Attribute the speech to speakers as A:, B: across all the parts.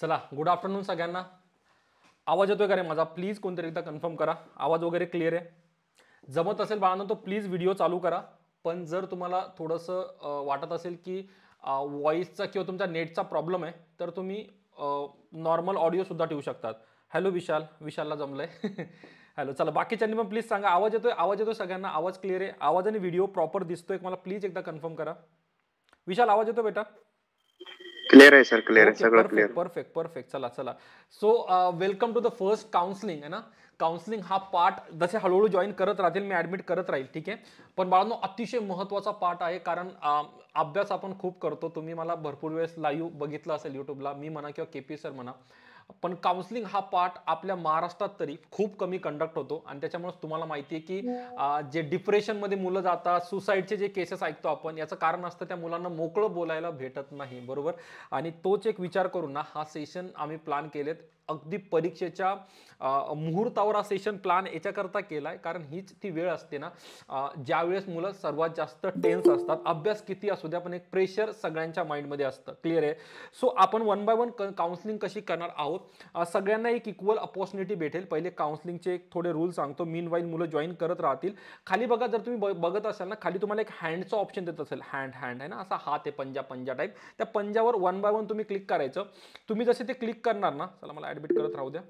A: चला, good afternoon सगळ्यांना. आवाज येतोय का रे माझा? प्लीज कोणतरी एकदा कन्फर्म करा. आवाज वगैरे क्लिअर आहे? जमत असेल बाळांनो तो प्लीज व्हिडिओ चालू करा. पण जर तुम्हाला थोडंसं वाटत असेल की व्हॉइसचा किंवा तुमच्या नेटचा प्रॉब्लेम आहे तर तुम्ही नॉर्मल ऑडिओ सुद्धा ठेवू शकतात. हॅलो विशाल, विशालला जमलंय. हॅलो, चला बाकीच्यांनी पण प्लीज सांगा आवाज येतोय? आवाज येतोय सगळ्यांना? आवाज क्लिअर आहे? आवाज आणि व्हिडिओ प्रॉपर दिसतोय मला प्लीज एकदा कन्फर्म करा. विशाल आवाज येतो बेटा?
B: क्लिअर आहे सर, क्लिअर आहे,
A: ओके,
B: सगळं क्लिअर.
A: Perfect perfect perfect. चला चला. So welcome to the first counselling आहे ना. काउन्सलिंग हा पार्ट जसे हळूहळू जॉईन करत राहतील मी ऍडमिट करत राहील, ठीक आहे. पण बाळांनो अतिशय महत्त्वाचा पार्ट आहे कारण अभ्यास आपण खूप करतो. तुम्ही मला भरपूर वेळेस लाईव्ह बघितलं असेल युट्यूबला, मी म्हणा किंवा केपी सर म्हणा. पण काउन्सलिंग हा पार्ट आपल्या महाराष्ट्रात तरी खूप कमी कंडक्ट होतो आणि त्याच्यामुळे तुम्हाला माहिती आहे की जे डिप्रेशनमध्ये मुलं जातात, सुसाईडचे जे केसेस ऐकतो आपण, याचं कारण असतं त्या मुलांना मोकळं बोलायला भेटत नाही, बरोबर. आणि तोच एक विचार करून ना हा सेशन आम्ही प्लॅन केलेत. अगदी परीक्षेच्या मुहूर्तावर हा सेशन प्लॅन याच्याकरता केलाय कारण हीच ती वेळ असते ना ज्या वेळेस मुलं सर्वात जास्त टेन्स असतात. अभ्यास किती असू द्या पण एक प्रेशर सगळ्यांच्या माइंडमध्ये असतं, क्लिअर आहे. सो आपण वन बाय वन काउन्सिलिंग कशी करणार आहोत. सगळ्यांना एक इक्वल अपॉर्च्युनिटी भेटेल. पहिले काउन्सिलिंगचे एक थोडे रूल सांगतो, मीन वाईल मुलं जॉईन करत राहतील. खाली बघा, जर तुम्ही बघत असाल ना खाली तुम्हाला एक हँडचा ऑप्शन देत असेल, हँड आहे ना, असा हात आहे पंजा पंजा टाईप. त्या पंजावर वन बाय वन तुम्ही क्लिक करायचं. तुम्ही जसे ते क्लिक करणार ना, चला मला ऍडमिट करत राहू द्या,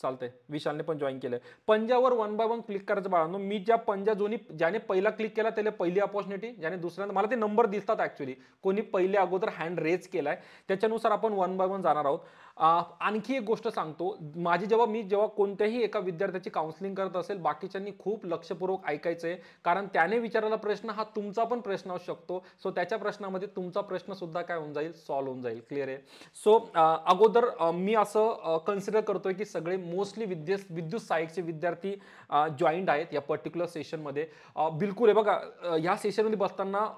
A: चालतंय. विशालने पण जॉईन केलंय. Panjawar one by one click करायचं बाळांनो. मी ज्या पंजा ज्याने पहिला क्लिक केला त्याला पहिली अपॉर्च्युनिटी, ज्याने दुसऱ्यांदा, मला ते नंबर दिसतात ऍक्च्युली, कोणी पहिले अगोदर हँड रेज केलाय त्याच्यानुसार आपण वन बाय वन जाणार आहोत. आणखी एक गोष्ट सांगतो, मी जेव्हा कोणत्याही एका विद्यार्थ्याची काउन्सिलिंग करत असेल, बाकीच्यांनी खूप लक्षपूर्वक ऐकायचंय कारण त्याने विचारलेला प्रश्न हा तुमचा पण प्रश्न असू शकतो. सो त्याच्या प्रश्नामध्ये तुमचा प्रश्न सुद्धा काय होऊन जाईल, सॉल्व्ह होऊन जाईल, क्लिअर आहे. सो अगोदर मी असं कन्सिडर करतोय की सगळे मोस्टली विद्युत सहाय्यकचे विद्यार्थी जॉईंट आहेत या पर्टिक्युलर सेशनमध्ये. बिलकुल आहे बघा, ह्या सेशनमध्ये बसताना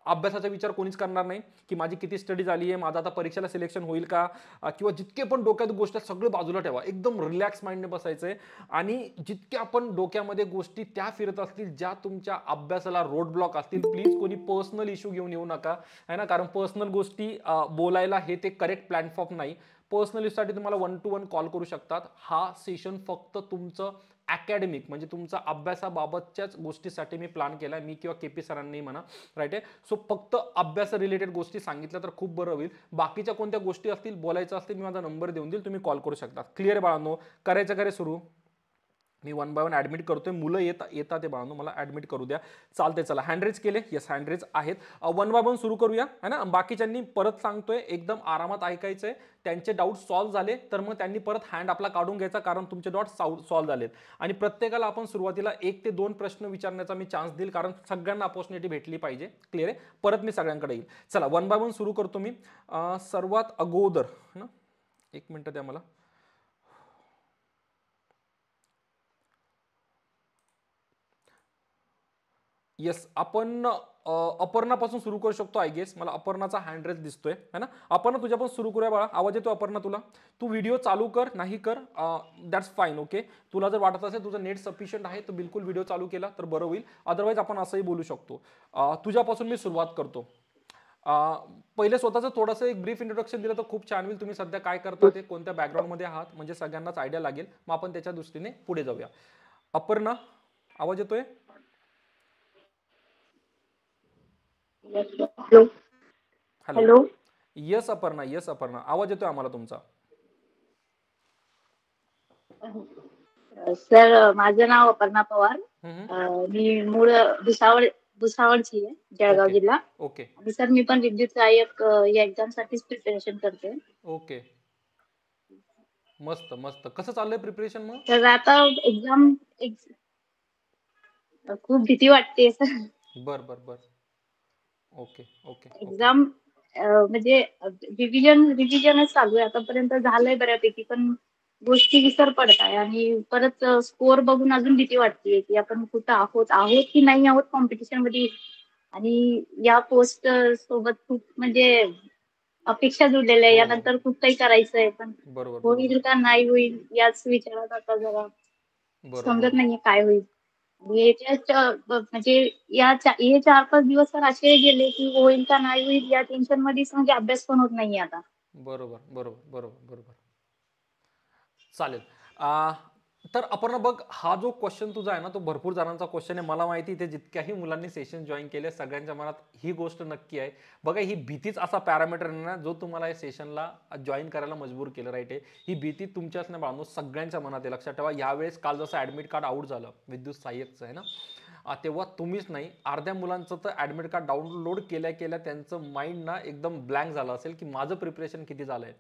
A: अभ्यासाचा विचार कोणीच करणार नाही की माझी किती स्टडी झाली आहे, माझं आता परीक्षेला सिलेक्शन होईल का, किंवा जितके पण डोक्यात गोष्ट सगळे बाजूला ठेवा, एकदम रिलॅक्स माइंडने बसायचंय. आणि जितक्या आपण डोक्यामध्ये गोष्टी त्या फिरत असतील ज्या तुमच्या अभ्यासाला रोड ब्लॉक असतील, प्लीज कोणी पर्सनल इश्यू घेऊन येऊ नका, है ना. कारण पर्सनल गोष्टी बोलायला हे ते करेक्ट प्लॅटफॉर्म नाही. पर्सनल साठी तुम्हाला 1 to 1 कॉल करू शकतात. हा सेशन फक्त तुमचं अकॅडमिक म्हणजे तुमचा अभ्यासाबाबतच्याच गोष्टीसाठी मी प्लॅन केलाय, मी किंवा केपी सरांनी म्हणा, राईट आहे. सो फक्त अभ्यास रिलेटेड गोष्टी सांगितल्या तर खूप बरं होईल. बाकीच्या कोणत्या गोष्टी असतील, बोलायचं असतील, मी माझा नंबर देऊन देईल, तुम्ही कॉल करू शकता. क्लिअर बाळांनो? करायचं करे सुरू. मी वन बाय वन ऍडमिट करतोय. मुलं येतात ते बाळांनो, मला ऍडमिट करू द्या. चालते, चला हँडरेज केले, येस हँडरेज आहेत. वन बाय वन सुरू करूया, है ना. बाकीच्यांनी परत सांगतोय एकदम आरामात ऐकायचंय. त्यांचे डाऊट सॉल्व्ह झाले तर मग त्यांनी परत हँड आपला काढून घ्यायचा कारण तुमचे डाऊट सॉल्व्ह झालेत. आणि प्रत्येकाला आपण सुरुवातीला 1 ते 2 प्रश्न विचारण्याचा मी चान्स देईल कारण सगळ्यांना अपॉर्च्युनिटी भेटली पाहिजे, क्लिअर आहे. परत मी सगळ्यांकडे येईल. चला वन बाय वन सुरू करतो मी. सर्वात अगोदर ना, 1 मिनिट द्या मला. येस, आपण अपर्णापासून सुरू करू शकतो. आय गेस मला अपर्णाचा हँडरेस दिसतोय, है ना. अपर्णा तुझ्यापासून सुरू करूया बाळा. आवाज येतो अपर्णा तुला? तू व्हिडिओ चालू कर, नाही कर, दॅट्स फाईन, ओके. तुला जर वाटत असेल तुझं नेट सफिशियंट आहे तर बिलकुल व्हिडिओ चालू केला तर बरं होईल. अदरवाईज आपण असंही बोलू शकतो. तुझ्यापासून मी सुरुवात करतो. पहिले स्वतःचं थोडंसं एक ब्रीफ इंट्रोडक्शन दिलं तर खूप छान होईल. तुम्ही सध्या काय करता, ते कोणत्या बॅकग्राऊंडमध्ये आहात, म्हणजे सगळ्यांनाच आयडिया लागेल. मग आपण त्याच्या दृष्टीने पुढे जाऊया. अपर्णा आवाज येतोय?
C: Hello.
A: Hello. Yes Aparna, yes Aparna, आवाज येतोय आम्हाला तुमचा.
C: सर माझं नाव अपर्णा पवार. मी मूळ भुसावळची आहे, जळगाव जिल्हा.
A: ओके
C: आणि सर मी पण विद्युत सहाय्यक या एक्झाम साठीच प्रिपरेशन करते.
A: ओके, मस्त मस्त. कसं चाललंय प्रिपरेशन मग?
C: तर आता एक्झाम खूप भीती वाटते सर.
A: बर बर बर, ओके ओके.
C: एक्झाम म्हणजे रिव्हिजनच चालू आहे, आतापर्यंत झालंय बऱ्यापैकी, पण गोष्टी विसर पडत आहे आणि परत स्कोअर बघून अजून भीती वाटते की आपण कुठं आहोत की नाही आहोत कॉम्पिटिशन मध्ये. आणि या पोस्ट सोबत खूप म्हणजे अपेक्षा जुडलेल्या आहे, यानंतर खूप काही करायचंय, पण होईल का नाही होईल याच विचारात आता जरा समजत नाहीये काय होईल. म्हणजे हे 4-5 दिवस तर असे गेले की होईल का नाही होईल या टेन्शन मध्येच म्हणजे अभ्यास पण होत नाहीये आता.
A: बरोबर बरोबर बरोबर बरोबर. चालेल. आ, तर अपर्णा बघ, हा जो क्वेश्चन तुझा आहे ना, तो भरपूर जणांचा क्वेश्चन आहे. मला माहिती आहे, ते जितक्याही मुलांनी सेशन जॉईन केले सगळ्यांच्या मनात ही गोष्ट नक्की आहे. बघा, ही भीतीच असा पॅरामीटर आहे ना, जो तुम्हाला या सेशनला जॉईन करायला मजबूर केलं, राईट आहे. ही भीती तुमच्याच नाही बाळांनो, सगळ्यांच्या मनात आहे. लक्षात ठेवा, यावेळेस काल जसं ऍडमिट कार्ड आउट झालं विद्युत सहाय्यकचं आहे ना, तेव्हा तुम्हीच नाही, अर्ध्या मुलांचं तर ऍडमिट कार्ड डाउनलोड केल्या केल्या त्यांचं माइंड ना एकदम ब्लँक झालं असेल, की माझं प्रिपरेशन किती झालंय.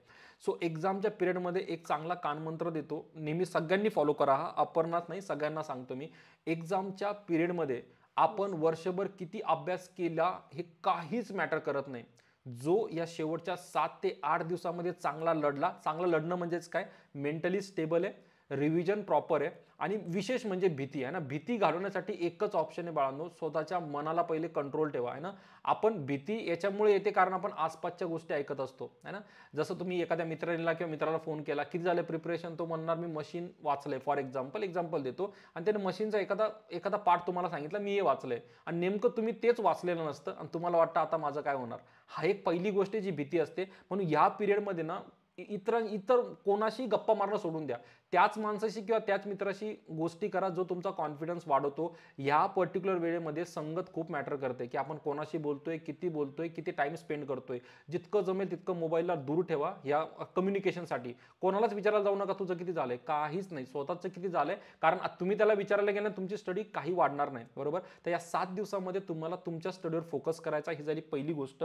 A: सो एक्झामच्या पिरियडमध्ये एक चांगला कानमंत्र देतो, नेहमी सगळ्यांनी फॉलो करा हा, अपर्णाच नाही सगळ्यांना सांगतो मी. एक्झामच्या पिरियडमध्ये आपण वर्षभर किती अभ्यास केला हे काहीच मॅटर करत नाही. जो या शेवटच्या 7 ते 8 दिवसामध्ये चांगला लढला, चांगलं लढणं म्हणजेच काय, मेंटली स्टेबल आहे, रिव्हिजन प्रॉपर आहे, आणि विशेष म्हणजे भीती आहे ना, भीती घालवण्यासाठी एकच ऑप्शन आहे बाळांनो, स्वतःच्या मनाला पहिले कंट्रोल ठेवा आहे ना. आपण भीती याच्यामुळे येते कारण आपण आसपासच्या गोष्टी ऐकत असतो आहे ना. जसं तुम्ही एखाद्या मित्राला किंवा मित्राला फोन केला, किती झालं प्रिपरेशन, तो म्हणणार मी मशीन वाचलंय, फॉर एक्झाम्पल देतो, आणि त्याने मशीनचा एखादा एखादा पार्ट तुम्हाला सांगितलं, मी हे वाचलंय, आणि नेमकं तुम्ही तेच वाचलेलं नसतं आणि तुम्हाला वाटतं आता माझं काय होणार. हा एक पहिली गोष्ट जी भीती असते. म्हणून या पिरियडमध्ये ना इतर इतर कोणाशी गप्पा मारणं सोडून द्या, त्याच माणसाशी किंवा त्याच मित्राशी गोष्टी करा जो तुमचा कॉन्फिडन्स वाढवतो. या पर्टिक्युलर वेळेमध्ये संगत खूप मॅटर करते, की आपण कोणाशी बोलतोय, किती टाइम स्पेंड करतोय. जितकं जमेल तितकं मोबाईलला दूर ठेवा या कम्युनिकेशनसाठी. कोणालाच विचारायला जाऊ नका तुझं किती झालंय, काहीच नाही, स्वतःचं किती झालंय, कारण तुम्ही त्याला विचारायला गेलं तुमची स्टडी काही वाढणार नाही, बरोबर. तर या 7 दिवसामध्ये तुम्हाला तुमच्या स्टडीवर फोकस करायचा, ही झाली पहिली गोष्ट.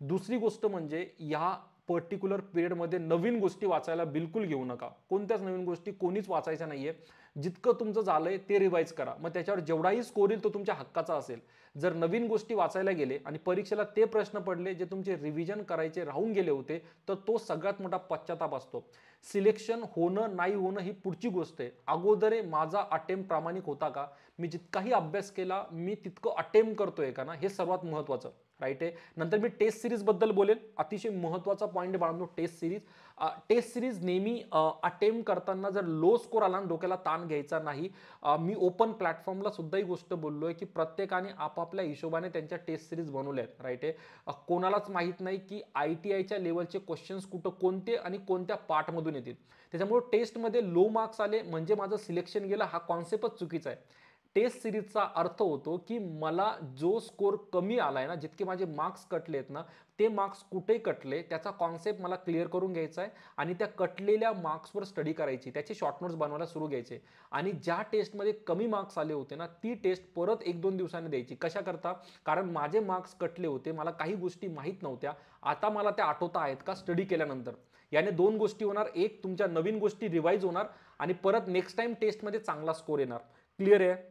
A: दुसरी गोष्ट म्हणजे या पर्टिक्युलर पिरियडमध्ये नवीन गोष्टी वाचायला बिलकुल घेऊ नका. कोणत्याच नवीन गोष्टी कोणीच वाचायच्या नाहीये. जितकं तुमचं झालंय ते रिवाइज करा, मग त्याच्यावर जेवढाही स्कोर येईल तो तुमच्या हक्काचा असेल. जर नवीन गोष्टी वाचायला गेले आणि परीक्षेला ते प्रश्न पडले जे तुमचे रिव्हिजन करायचे राहून गेले होते, तर तो सगळ्यात मोठा पश्चाताप असतो. सिलेक्शन होणं नाही होणं ही पुढची गोष्ट आहे. अगोदर माझा अटेम्प्ट प्रामाणिक होता का, मी जितकाही अभ्यास केला मी तितकं अटेम्प्ट करतोय का ना, हे सर्वात महत्वाचं, राईट आहे. नंतर मी टेस्ट सिरीज बद्दल बोलेल, अतिशय महत्वाचा पॉईंट बाळगतो टेस्ट सिरीज. टेस्ट सिरीज नेहमी अटेम्प्ट करताना जर लो स्कोर आला, डोक्याला ताण घ्यायचा नाही. मी ओपन प्लॅटफॉर्मला सुद्धा ही गोष्ट बोललोय, की प्रत्येकाने आपापल्या हिशोबाने त्यांच्या टेस्ट सिरीज बनवल्या आहेत, राईट आहे. कोणालाच माहित नाही की ITIच्या लेवलचे क्वेश्चन्स कुठं कोणते आणि कोणत्या पार्टमधून येतील. त्याच्यामुळे टेस्टमध्ये लो मार्क्स आले म्हणजे माझं सिलेक्शन गेलं, हा कॉन्सेप्टच चुकीचा आहे. टेस्ट सिरीजचा अर्थ होतो की मला जो स्कोर कमी आलाय ना, जितके माझे मार्क्स कटलेत ना, ते मार्क्स कुठे कटले त्याचा कॉन्सेप्ट मला क्लिअर करून घ्यायचा आहे, आणि त्या कटलेल्या मार्क्सवर स्टडी करायची, त्याचे शॉर्ट नोट्स बनवायला सुरू घ्यायचे. आणि ज्या टेस्टमध्ये कमी मार्क्स आले होते ना, ती टेस्ट परत 1-2 दिवसांनी द्यायची. कशा करता, कारण माझे मार्क्स कटले होते, मला काही गोष्टी माहीत नव्हत्या, आता मला त्या आठवता आहेत का स्टडी केल्यानंतर. याने 2 गोष्टी होणार, एक तुमच्या नवीन गोष्टी रिवाइज होणार, आणि परत नेक्स्ट टाइम टेस्टमध्ये चांगला स्कोर येणार. क्लिअर आहे,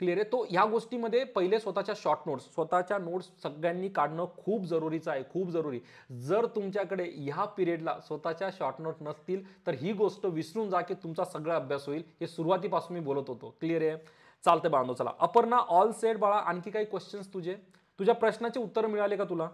A: क्लिअर आहे. तो ह्या गोष्टीमध्ये पहिले स्वतःच्या नोट्स सगळ्यांनी काढणं खूप जरुरीचं आहे, खूप जरुरी. जर तुमच्याकडे ह्या पिरियडला स्वतःच्या शॉर्ट नोट नसतील तर ही गोष्ट विसरून जा की तुमचा सगळा अभ्यास होईल. हे सुरुवातीपासून मी बोलत होतो. क्लिअर आहे, चालतंय बाळांनो. चला अपर्णा, ऑल सेट बाळा. आणखी काही क्वेश्चन्स तुझे, तुझ्या प्रश्नाचे उत्तर मिळाले का तुला?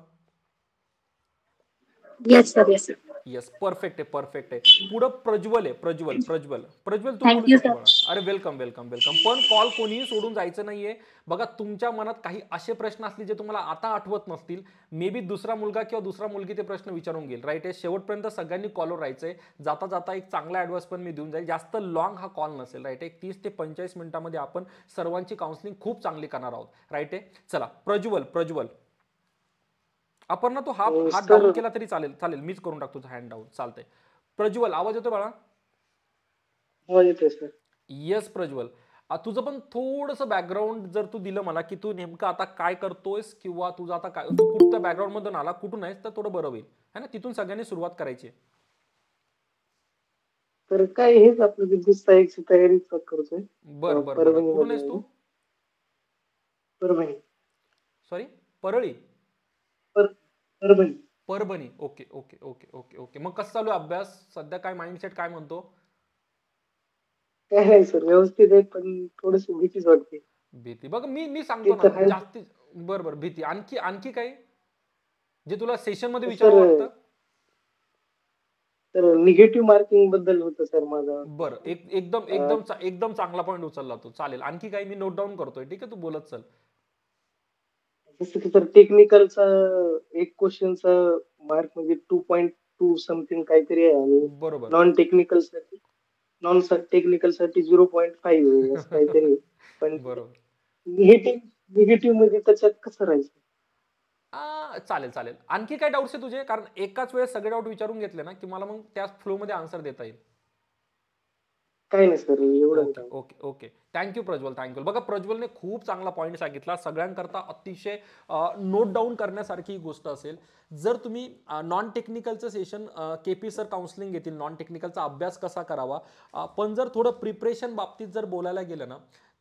C: Yes sir, yes sir.
A: Yes, perfect आहे, परफेक्ट आहे. पुढं प्रज्वल आहे, प्रज्वल तू बोलू
C: थँक्यू
A: शकतो
C: सर.
A: बाळा. अरे वेलकम वेलकम वेलकम. पण कॉल कोणीही सोडून जायचं नाहीये. बघा, तुमच्या मनात काही असे प्रश्न असतील जे तुम्हाला आता आठवत नसतील, मे बी दुसरा मुलगा किंवा दुसरा मुलगी ते प्रश्न विचारून घेईल, राईट आहे. शेवटपर्यंत सगळ्यांनी कॉलवर राहायचंय. जाता जाता एक चांगला ऍडवाइस पण मी देऊन जाईल. जास्त लॉंग हा कॉल नसेल, राईट आहे. 30 ते 45 मिनिटांमध्ये आपण सर्वांची काउन्सिलिंग खूप चांगली करणार आहोत, राईट आहे. चला प्रज्वल, आपण ना तो हात डाऊन केला तरी चालेल, मीच करून टाकतो हँड डाऊन, चालतंय. प्रज्वल, आवाज येतो बाळा?
D: आवाज येतोय सर.
A: येस प्रज्वल, तुझं पण थोडंसं बॅकग्राऊंड जर तू दिलं मला, की तू नेमकं आता काय करतोयस, किंवा तुझं आता काय, तू कुठच्या बॅकग्राऊंड मधून आला, कुठून आहेस, तर थोडं बरं होईल है ना. तिथून सगळ्यांनी सुरुवात करायची.
D: तर काय हेच आपलं विद्युत सहाय्यकची तयारी करतोय.
A: बर कुठून आहेस तू?
D: Parbhani.
A: Sorry, Parli? Parbhani. Okay okay okay okay okay. मग कसं चालू आहे अभ्यास सध्या? काय माइंडसेट काय म्हणतो?
D: काय नाही सर, व्यवस्थित आहे, पण थोडस भीतीच वाटते.
A: भीती बघ, मी सांगतो ना जास्ती. बरोबर, भीती. आणखी काय जे तुला सेशन मध्ये विचारावं वाटतं?
D: तर निगेटिव्ह मार्किंग बद्दल होतं सर माझं.
A: बरं, एकदम चांगला पॉईंट उचलला तू. चालेल, आणखी काही मी नोट डाऊन करतोय, ठीक आहे, तू बोलत चल.
D: जसं की सर टेक्निकलचा एक क्वेश्चनचा मार्क म्हणजे 2.2 समथिंग काहीतरी आहे आणि
A: बरोबर.
D: नॉन टेक्निकल साठी 0.5 आहे असं काहीतरी आहे. पण
A: बरोबर.
D: निगेटिव्ह मध्ये त्याच्यात कसं राहायचं?
A: चालेल चालेल. आणखी काय डाऊट्स आहे तुझे? कारण एकाच वेळेस सगळे डाऊट विचारून घेतले ना की मला मग त्या फ्लो मध्ये आन्सर देता येईल.
D: काय नाही सर एवढं
A: okay okay okay. Thank you Prajwal, thank you. बघा प्रज्वलने खूप चांगला पॉईंट सांगितला. सगळ्यांकरता अतिशय नोट डाऊन करण्यासारखी ही गोष्ट असेल. जर तुम्ही नॉन टेक्निकलचं सेशन केपी सर काउन्सिलिंग घेतील, नॉन टेक्निकलचा अभ्यास कसा करावा, पण जर थोडं प्रिपरेशन बाबतीत जर बोलायला गेलं ना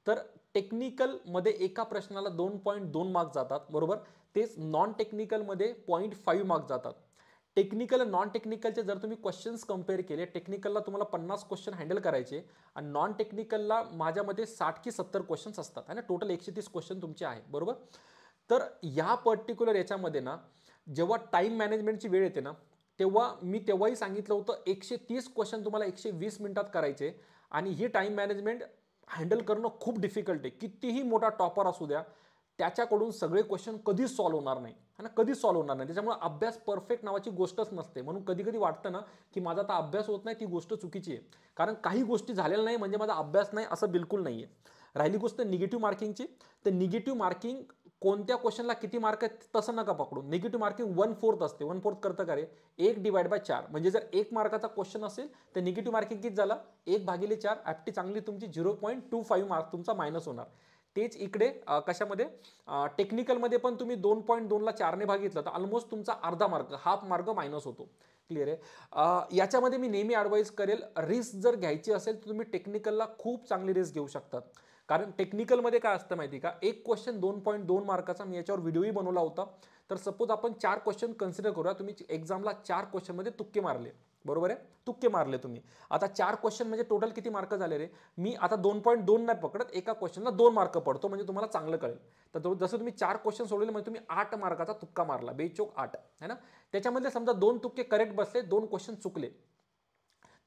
A: तर टेक्निकलमध्ये एका प्रश्नाला 2.2 मार्क्स जातात, बरोबर. तेच नॉन टेक्निकलमध्ये 0.5 मार्क्स जातात. टेक्निकल आणि नॉन टेक्निकलचे जर तुम्ही क्वेश्चन्स कंपेअर केले, टेक्निकलला तुम्हाला 50 क्वेश्चन हँडल करायचे आणि नॉन टेक्निकलला माझ्यामध्ये 60 की 70 क्वेश्चन्स असतात आहे ना, टोटल 130 क्वेश्चन तुमचे आहे, बरोबर. तर या पर्टिक्युलर याच्यामध्ये ना जेव्हा टाइम मॅनेजमेंटची वेळ येते ना तेव्हा मी तेव्हाही सांगितलं होतं 130 क्वेश्चन तुम्हाला 120 मिनिटात करायचे आणि ही टाइम मॅनेजमेंट हँडल करणं खूप डिफिकल्ट आहे. कितीही मोठा टॉपर असू द्या त्याच्याकडून सगळे क्वेश्चन कधीच सॉल्व्ह होणार नाही है ना, कधीच सॉल्व्ह होणार नाही. त्याच्यामुळे अभ्यास परफेक्ट नावाची गोष्टच नसते. म्हणून कधी कधी वाटतं ना की माझा आता अभ्यास होत नाही, ती गोष्ट चुकीची आहे. कारण काही गोष्टी झालेल्या नाही म्हणजे माझा अभ्यास नाही असं बिलकुल नाही आहे. राहिली गोष्ट निगेटिव्ह मार्किंगची, तर निगेटिव्ह मार्किंग कोणत्या क्वेश्चनला किती मार्क आहेत तसं नका पकडू. निगेटिव्ह मार्किंग 1/4 असते. 1/4 करतं का रे? 1/4. म्हणजे जर 1 मार्काचा क्वेश्चन असेल तर निगेटिव्ह मार्किंग किती झाला? 1/4. ॲप्टी चांगली तुमची 0.25 मार्क तुमचा मायनस होणार. तेच इकडे कशामध्ये टेक्निकलमध्ये पण तुम्ही 2.2ला 4ने भागितलं तर ऑलमोस्ट तुमचा अर्धा मार्क, हाफ मार्क मायनस होतो. क्लिअर आहे. याच्यामध्ये मी नेहमी ॲडवाईस करेल, रिस्क जर घ्यायची असेल तर तुम्ही टेक्निकलला खूप चांगली रिस्क घेऊ शकतात. कारण टेक्निकलमध्ये काय असतं माहिती का, एक क्वेश्चन 2.2 मार्काचा, मी याच्यावर व्हिडिओही बनवला होता. तर सपोज आपण 4 क्वेश्चन कन्सिडर करूया, तुम्ही एक्झामला 4 क्वेश्चनमध्ये तुक्के मारले, बरोबर आहे, तुक्के मारले तुम्ही. आता 4 क्वेश्चन म्हणजे टोटल किती मार्क झाले रे? मी आता 2.2 नाही पकडत, एका क्वेश्चनला 2 मार्क पडतो म्हणजे तुम्हाला चांगलं कळेल. तर जसं तुम्ही 4 क्वेश्चन सोडले म्हणजे तुम्ही 8 मार्काचा तुक्का मारला, बेचोक 8 है ना. त्याच्यामध्ये समजा 2 तुक्के करेक्ट बसले, 2 क्वेश्चन चुकले,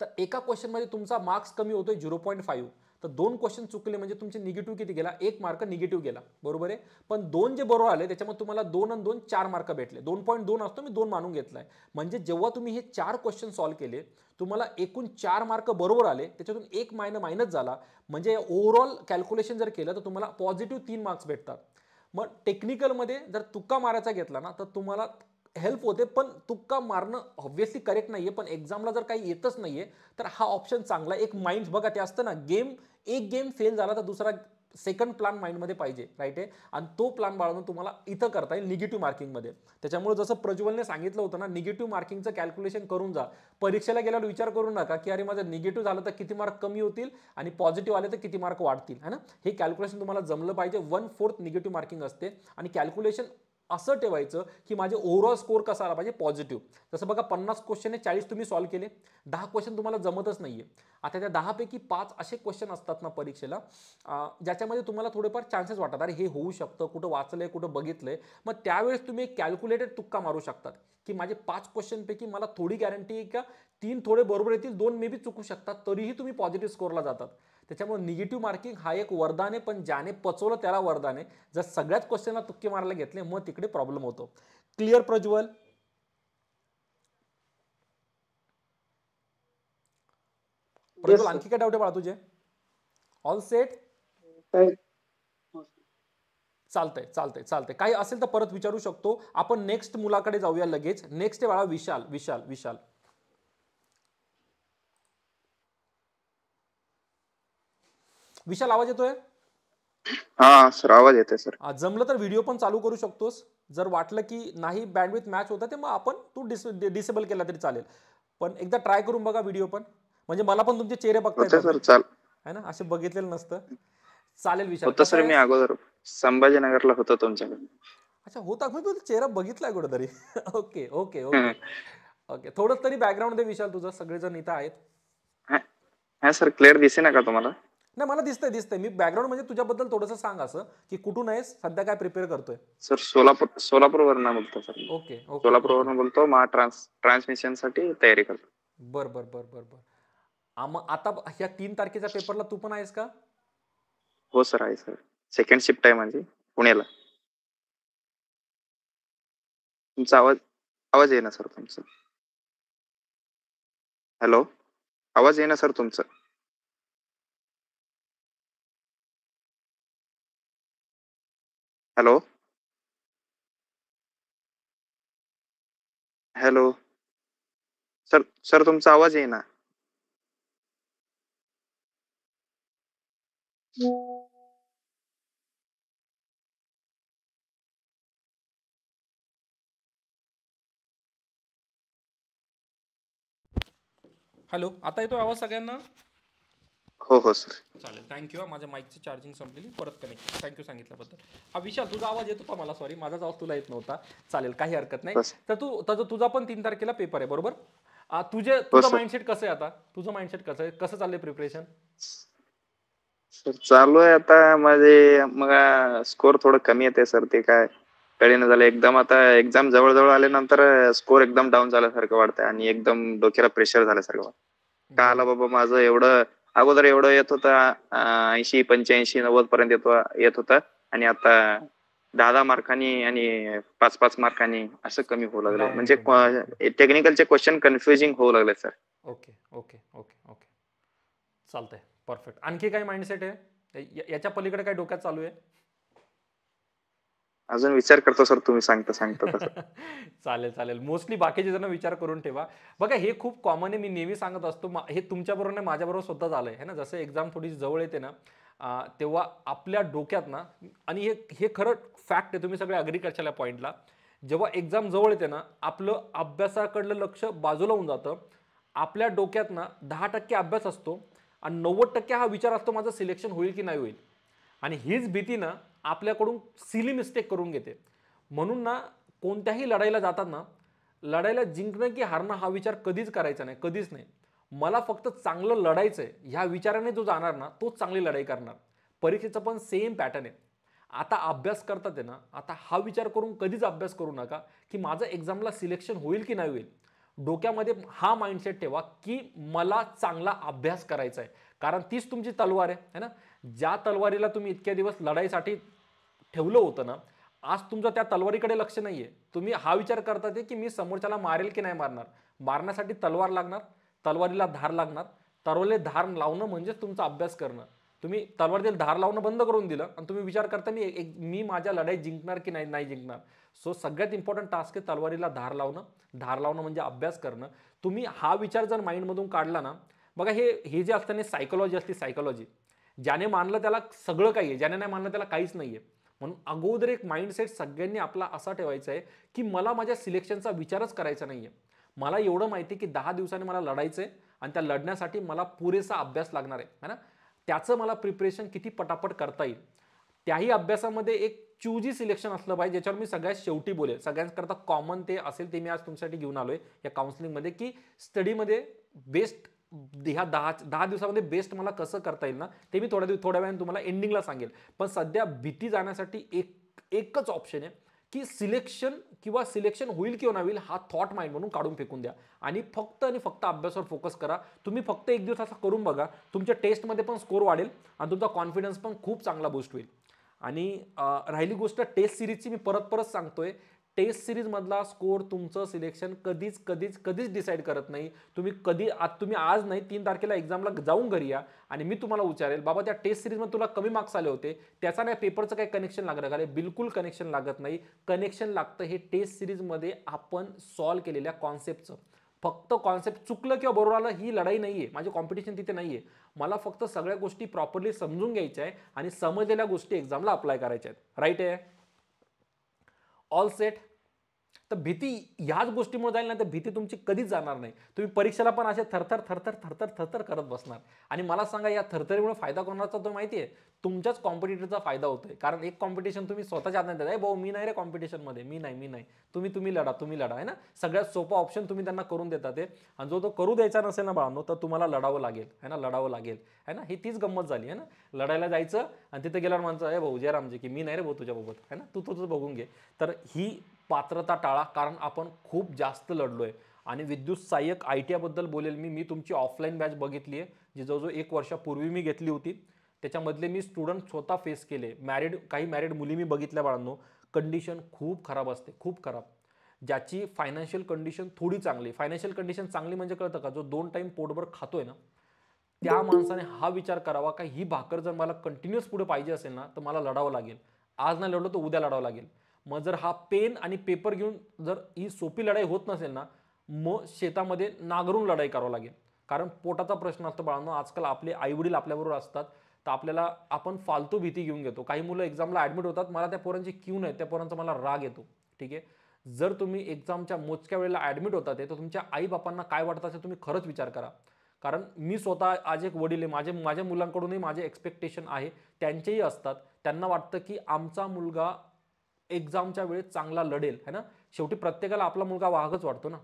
A: तर एका क्वेश्चनमध्ये तुमचा मार्क्स कमी होतोय 0.5. तर 2 क्वेश्चन चुकले म्हणजे तुमचे निगेटिव्ह किती गेला? 1 मार्क निगेटिव्ह गेला, बरोबर आहे. पण 2 जे बरोबर आले त्याच्यामध्ये तुम्हाला 2 आणि 2 4 मार्क भेटले. 2.2 असतो, मी 2 मानून घेतलाय. म्हणजे जेव्हा तुम्ही हे 4 क्वेश्चन सॉल्व्ह केले तुम्हाला एकूण 4 मार्क बरोबर आले, त्याच्यातून 1 मायनस झाला. म्हणजे ओव्हरऑल कॅल्क्युलेशन जर केलं तर तुम्हाला पॉझिटिव्ह 3 मार्क्स भेटतात. मग टेक्निकलमध्ये जर तुक्का मारायचा घेतला ना तर तुम्हाला हेल्प होते, पण तुक्का मारणं ऑब्व्हियसली करेक्ट नाहीये. पण एक्झामला जर काही येतच नाहीये तर हा ऑप्शन चांगला. एक माइंड बघा ते असतं ना, एक गेम फेल झाला तर दुसरा सेकंड प्लॅन माइंडमध्ये पाहिजे, राईट आहे. आणि तो प्लॅन बाळगून तुम्हाला इथं करता येईल निगेटिव्ह मार्किंगमध्ये. त्याच्यामुळे जसं प्रज्वलने सांगितलं होतं ना, निगेटिव्ह मार्किंगचं कॅल्क्युलेशन करून जा. परीक्षेला गेल्यावर विचार करू नका की अरे माझं निगेटिव्ह झालं तर किती मार्क कमी होतील आणि पॉझिटिव्ह आले तर किती मार्क वाढतील, है ना. हे कॅल्क्युलेशन तुम्हाला जमलं पाहिजे. 1/4 निगेटिव्ह मार्किंग असते आणि कॅल्क्युलेशन असं ठेवायचं की माझे ओव्हरऑल स्कोर कसा आला पाहिजे, पॉझिटिव्ह. जसं बघा 50 क्वेश्चन आहे, 40 तुम्ही सॉल्व्ह केले, 10 क्वेश्चन तुम्हाला जमतच नाहीये. आता त्या 10 पैकी 5 असे क्वेश्चन असतात ना परीक्षेला ज्याच्यामध्ये तुम्हाला थोडेफार चान्सेस वाटतात, अरे हे होऊ शकतं, कुठं वाचलंय, कुठं बघितलंय. मग त्यावेळेस तुम्ही एक कॅल्क्युलेटेड तुक्का मारू शकतात की माझे 5 क्वेश्चन पैकी मला थोडी गॅरंटी आहे का 3 थोडे बरोबर येतील, 2 मे बी चुकू शकतात, तरीही तुम्ही पॉझिटिव्ह स्कोरला जातात. त्याच्यामुळे निगेटिव्ह मार्किंग हा एक वरदान आहे, पण ज्याने पचवलं त्याला वरदान आहे. जर सगळ्याच क्वेश्चनला तुक्के मारायला घेतले मग तिकडे प्रॉब्लेम होतो. क्लिअर प्रज्वल? प्रज्वल आणखी काय डाऊट आहे बाळा तुझे? All set? चालतंय चालतंय चालतंय. काही असेल तर परत विचारू शकतो. आपण नेक्स्ट मुलाकडे जाऊया लगेच. नेक्स्ट आहे बाळा विशाल. विशाल विशाल विशाल आवाज येतोय?
B: हा सर आवाज येतोय सर.
A: जमलं तर व्हिडिओ पण चालू करू शकतोस. जर वाटलं की नाही बँडविथ मॅच होतं ते मग आपण तू डिसेबल केला तरी चालेल. पण एकदा ट्राय करून बघा व्हिडिओ पण, म्हणजे मला पण तुमचे चेहरे बघता
B: होतं
A: येतात
B: सर, चाल
A: है ना, असे बघितलेलं नसतं. चालेल विशाल.
B: होतं
A: कसा
B: सर, मी
A: आहेस?
B: अगोदर संभाजीनगरला होतो तुमच्याकडे.
A: अच्छा होता, मी तुझा चेहरा बघितलाय कुठेतरी. Okay okay okay okay. थोडं तरी बॅकग्राऊंड दे विशाल तुझं. सगळेजण इथं आहेत.
B: हा सर, क्लिअर दिसे ना का तुम्हाला?
A: नाही मला दिसतंय. मी बॅकग्राऊंड म्हणजे तुझ्याबद्दल थोडंसं सांग असं की कुठून आहेस, सध्या काय प्रिपेअर करतोय?
B: सर सोलापूरवरून बोलतो सर.
A: Okay okay okay.
B: सोलापूरवरून बोलतो. ट्रान्समिशन साठी तयारी करतो.
A: बर बर बर बर बर. मग आता ह्या 3 तारखेच्या पेपरला तू पण आहेस का?
B: हो सर, आहे सर. सेकंड शिफ्ट आहे माझी पुण्याला. तुमचा आवाज येईना सर तुमचं. हॅलो, आवाज येईना सर तुमचं. हॅलो हॅलो सर, सर तुमचा आवाज येईना.
A: हॅलो, आता येतो आवाज सगळ्यांना?
B: हो हो सर.
A: चालेल, थँक्यू. माझ्या माईकची चार्जिंग संपलेली, परत कनेक्ट. थँक्यू सांगितल्याबद्दल. हा विशाल, तुझा आवाज येत होता मला, सॉरी माझाच आवाज तुला येत नव्हता. चालेल, काही हरकत नाही.
B: बस.
A: तर तुझा पण 3 तारखेला पेपर आहे बरोबर?
B: हो
A: तुझं
B: सर.
A: माइंडसेट कसं आहे आता? तुझं माइंडसेट कसं आहे? कसं चाललंय प्रिपरेशन?
B: सर चालू आहे आता माझे. मग स्कोर थोडं कमी येते सर, ते काय कळेना झालं एकदम. आता एक्झाम जवळ आल्यानंतर स्कोर एकदम डाऊन झाल्यासारखं वाटतंय आणि एकदम डोक्याला प्रेशर झाल्यासारखं वाटतं. का आला बाबा माझं एवढं, अगोदर एवढं येत होतं 80 85 90 पर्यंत येत होतं आणि आता 10 मार्कांनी आणि 5 मार्कांनी असं कमी होऊ लागलंय.
A: डाऊन
B: म्हणजे
A: होतो म्हणजे.
B: टेक्निकलचे क्वेश्चन कन्फ्युजिंग होऊ लागले sir.
A: Okay okay okay okay, चालतंय, परफेक्ट. आणखी काय माइंडसेट आहे याच्या पलीकडे काय डोक्यात चालू आहे?
B: अजून विचार करतो सर, तुम्ही सांगता तसं.
A: चालेल चालेल, मोस्टली बाकीचे जण विचार करून ठेवा. बघा, हे खूप कॉमन आहे, मी नेहमी सांगत असतो. हे तुमच्याबरोबर नाही, माझ्याबरोबर सुद्धा झालंय है ना. जसं एक्झाम थोडी जवळ येते ना, तेव्हा आपल्या डोक्यात ना, आणि हे खरं फॅक्ट आहे, तुम्ही सगळे अग्री करशाल या पॉईंटला. जेव्हा एक्झाम जवळ येते ना, आपलं अभ्यासाकडलं लक्ष बाजूला होऊन जातं. आपल्या डोक्यात ना 10% अभ्यास असतो आणि 90% हा विचार असतो, माझं सिलेक्शन होईल की नाही होईल. आणि हीच भीती ना आपल्याकडून सिली मिस्टेक करून घेते. म्हणून ना, कोणत्याही लढाईला जाताना लढाईला जिंकणं की हारणं हा विचार कधीच करायचा नाही, कधीच नाही. मला फक्त चांगलं लढायचंय ह्या विचाराने जो जाणार ना, तोच चांगली लढाई करणार. परीक्षेचं पण सेम पॅटर्न आहे. आता अभ्यास करतात आहे ना, आता हा विचार करून कधीच अभ्यास करू नका की माझं एक्झामला सिलेक्शन होईल की नाही होईल. डोक्यामध्ये हा माइंडसेट ठेवा की मला चांगला अभ्यास करायचा आहे. कारण तीच तुमची तलवार आहे है ना. ज्या तलवारीला तुम्ही इतक्या दिवस लढाईसाठी ठेवलं होतं ना, आज तुमचं त्या तलवारीकडे लक्ष नाहीये. तुम्ही हा विचार करतात की मी समोरच्याला मारेल की नाही मारणार. मारण्यासाठी तलवार लागणार, तलवारीला धार लागणार. तलवारीला धार लावणं म्हणजेच तुमचा अभ्यास करणं. तुम्ही तलवारीला धार लावणं बंद करून दिलं आणि तुम्ही विचार करता मी माझ्या लढाई जिंकणार की नाही जिंकणार. सो सगळ्यात इम्पॉर्टंट टास्क आहे तलवारीला धार लावणं. धार लावणं म्हणजे अभ्यास करणं. तुम्ही हा विचार जर माइंडमधून काढला ना, बघा हे जे असतं ना, सायकोलॉजी असते, सायकोलॉजी. ज्याने मानलं त्याला सगळं काही आहे, ज्याने नाही मानलं त्याला काहीच नाहीये. म्हणून अगोदर एक माइंडसेट सगळ्यांनी आपला असा ठेवायचा आहे की मला माझ्या सिलेक्शनचा विचारच करायचा नाहीये. मला एवढं माहिती की 10 दिवसांनी मला लढायचंय आणि त्या लढण्यासाठी मला पुरेसा अभ्यास लागणार आहे ना. त्याचं मला प्रिपरेशन किती पटापट करता येईल. त्याही अभ्यासामध्ये एक चूजी सिलेक्शन असलं पाहिजे, ज्याच्यावर मी सगळ्यात शेवटी बोलेल. सगळ्यांकरता कॉमन ते असेल, ते मी आज तुमच्यासाठी घेऊन आलोय या काउन्सिलिंगमध्ये, की स्टडीमध्ये बेस्ट ह्या 10 दिवसामध्ये बेस्ट मला कसं करता येईल ना, ते मी थोड्या वेळाने तुम्हाला एंडिंगला सांगेल. पण सध्या भीती जाण्यासाठी एकच ऑप्शन आहे की सिलेक्शन होईल किंवा नाही होईल हा थॉट माइंड म्हणून काढून फेकून द्या आणि फक्त अभ्यासावर फोकस करा. तुम्ही फक्त एक दिवस असं करून बघा, तुमच्या टेस्टमध्ये पण स्कोर वाढेल आणि तुमचा कॉन्फिडन्स पण खूप चांगला बूस्ट होईल. आणि राहिली गोष्ट टेस्ट सिरीजची, मी परत सांगतोय, टेस्ट सिरीज मधला स्कोर तुमचं सिलेक्शन कधीच डिसाईड करत नाही. तुम्ही आज नाही 3 तारखेला एक्झामला जाऊन घरी या आणि मी तुम्हाला विचारेल, बाबा त्या टेस्ट सिरीजमध्ये तुला कमी मार्क्स आले होते, त्याचा नाही पेपरचं काही कनेक्शन लागलं का? बिलकुल कनेक्शन लागत नाही. कनेक्शन लागतं हे टेस्ट सिरीजमध्ये आपण सॉल्व्ह केलेल्या कॉन्सेप्टचं. फक्त कॉन्सेप्ट चुकलं किंवा बरोबर आलं ही लढाई नाहीये, माझी कॉम्पिटिशन तिथे नाहीये. मला फक्त सगळ्या गोष्टी प्रॉपरली समजून घ्यायच्या आहे आणि समजलेल्या गोष्टी एक्झामला अप्लाय करायच्या आहेत. राईट आहे? All set? तर भीती ह्याच गोष्टीमुळे जाईल ना, तर भीती तुमची कधीच जाणार नाही. तुम्ही परीक्षेला पण असे थरथर करत बसणार. आणि मला सांगा, या थरथरीमुळे फायदा कोणाचा तो माहिती आहे? तुमच्याच कॉम्पिटिटरचा फायदा होतोय. कारण एक कॉम्पिटिशन तुम्ही स्वतःच्या हातात देताय. भाऊ मी नाही रे कॉम्पिटिशनमध्ये, मी नाही. तुम्ही लढा आहे ना. सगळ्यात सोपा ऑप्शन तुम्ही त्यांना करून देतात ते. आणि जो तो करू द्यायचा नसेल ना बाळांनो, तर तुम्हाला लढावं लागेल है ना, लढावं लागेल है ना. ही तीच गंमत झाली आहे ना. लढायला जायचं आणि तिथे गेल्यावर म्हणतं, ए भाऊ जयरामजी की मी नाही रे भाऊ तुझ्याबाबत है ना, तू तुझं बघून घे. तर ही पात्रता टाळा, कारण आपण खूप जास्त लढलोय. आणि विद्युत सहाय्यक ITI बद्दल बोलेल मी तुमची ऑफलाईन बॅच बघितली आहे, जी जवळजवळ 1 वर्षापूर्वी मी घेतली होती. त्याच्यामधले मी स्टुडंट स्वतः फेस केले. काही मॅरिड मुली मी बघितल्या बाळांनो. कंडिशन खूप खराब असते, खूप खराब. ज्याची फायनान्शियल कंडिशन थोडी चांगली, फायनान्शियल कंडिशन चांगली म्हणजे कळतं का, जो 2 टाइम पोटभर खातोय ना, त्या माणसाने हा विचार करावा का ही भाकर जर मला कंटिन्युअस पुढे पाहिजे असेल ना, तर मला लढावं लागेल. आज नाही लढलो तर उद्या लढावं लागेल. मग जर हा पेन आणि पेपर घेऊन जर ही सोपी लढाई होत नसेल ना, मग शेतामध्ये नांगरून लढाई करावं लागेल. कारण पोटाचा प्रश्न असतो बाळांनो. आजकाल आपले आईवडील आपल्याबरोबर असतात, तर आपल्याला आपण फालतू भीती घेऊन घेतो. काही मुलं एक्झामला ॲडमिट होतात, मला त्या पोरांची क्यू नाही, त्या पोरांचा मला राग येतो. ठीक आहे, जर तुम्ही एक्झामच्या मोजक्या वेळेला ॲडमिट होतात तर तुमच्या आईबापांना काय वाटतं असेल तुम्ही खरंच विचार करा. कारण मी स्वतः आज एक वडील आहे, माझ्या मुलांकडूनही माझे एक्सपेक्टेशन आहे, त्यांचेही असतात. त्यांना वाटतं की आमचा मुलगा एक्झामच्या वेळेस चांगला लढेल, है ना. शेवटी प्रत्येकाला आपला मुलगा वाहकच वाटतो ना.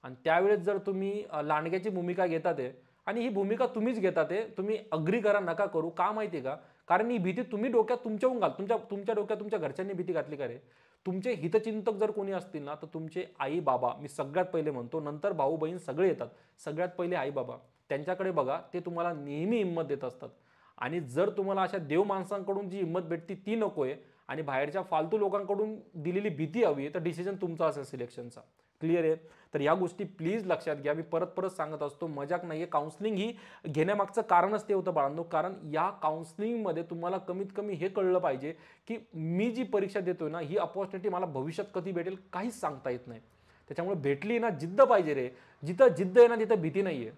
A: आणि त्यावेळेस जर तुम्ही लांडग्याची भूमिका घेतात आहे, आणि ही भूमिका तुम्हीच घेतात आहे, तुम्ही अग्री करा नका करू, का माहिती आहे का, कारण ही भीती तुम्ही डोक्यात तुमच्याहून घाल, तुमच्या डोक्यात तुमच्या घरच्यांनी भीती घातली का रे. तुमचे हितचिंतक जर कोणी असतील ना, तर तुमचे आई बाबा मी सगळ्यात पहिले म्हणतो, नंतर भाऊ बहीण सगळे येतात, सगळ्यात पहिले आई बाबा. त्यांच्याकडे बघा, ते तुम्हाला नेहमी हिंमत देत असतात. आणि जर तुम्हाला अशा देव माणसांकडून जी हिंमत भेटती ती नकोय, आणि बाहेरच्या फालतू लोकांकडून दिलेली भीती हवी आहे, तर डिसिजन तुमचा असेल सिलेक्शनचा. क्लिअर आहे. तर या गोष्टी प्लीज लक्षात घ्या. मी परत परत सांगत असतो, मजाक नाहीये. काउन्सलिंग ही घेण्यामागचं कारणच ते होतं बाळांनो, कारण या काउन्सलिंगमध्ये तुम्हाला कमीत कमी हे कळलं पाहिजे की मी जी परीक्षा देतोय ना, ही अपॉर्च्युनिटी मला भविष्यात कधी भेटेल काहीच सांगता येत नाही. त्याच्यामुळे भेटली ना, जिद्द पाहिजे रे. जिथं जिद्द आहे ना, तिथं भीती नाहीये.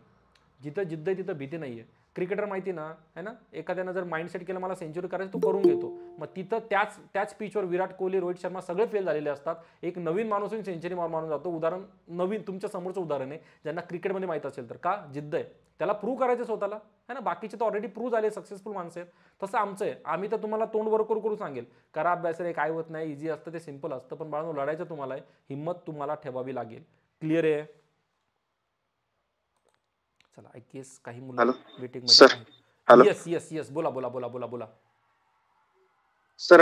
A: जिथं जिद्द आहे तिथं भीती नाहीये. क्रिकेटर माहिती ना, है ना, एखाद्यानं जर माइंडसेट केलं मला सेंचुरी करायचं, तो करून घेतो. मग तिथं त्याच पिचवर विराट कोहली, रोहित शर्मा सगळे फेल झालेले असतात. एक नवीन माणूस सेंचुरी मारून जातो. उदाहरण नवीन तुमच्या समोरचं उदाहरण आहे, ज्यांना क्रिकेटमध्ये माहित असेल तर. का जिद्द आहे, त्याला प्रूव्ह करायचं स्वतःला, है ना. बाकीचे तर ऑलरेडी प्रूव्ह झाले, सक्सेसफुल माणसं आहेत. तसं आमचं आहे. आम्ही तर तुम्हाला तोंड वर करू सांगेल, करा अभ्यास रे, काय होत नाही, इझी असतं, ते सिंपल असतं. पण बाळांनो, लढायचं तुम्हाला आहे, हिंमत तुम्हाला ठेवावी लागेल. क्लिअर आहे. चला, आय गेस काही मुलं
B: हॅलो
A: वेटिंग
B: सर.
A: मध्ये आहेत.
B: हॅलो
A: येस येस येस, बोला बोला बोला बोला बोला.
B: सर,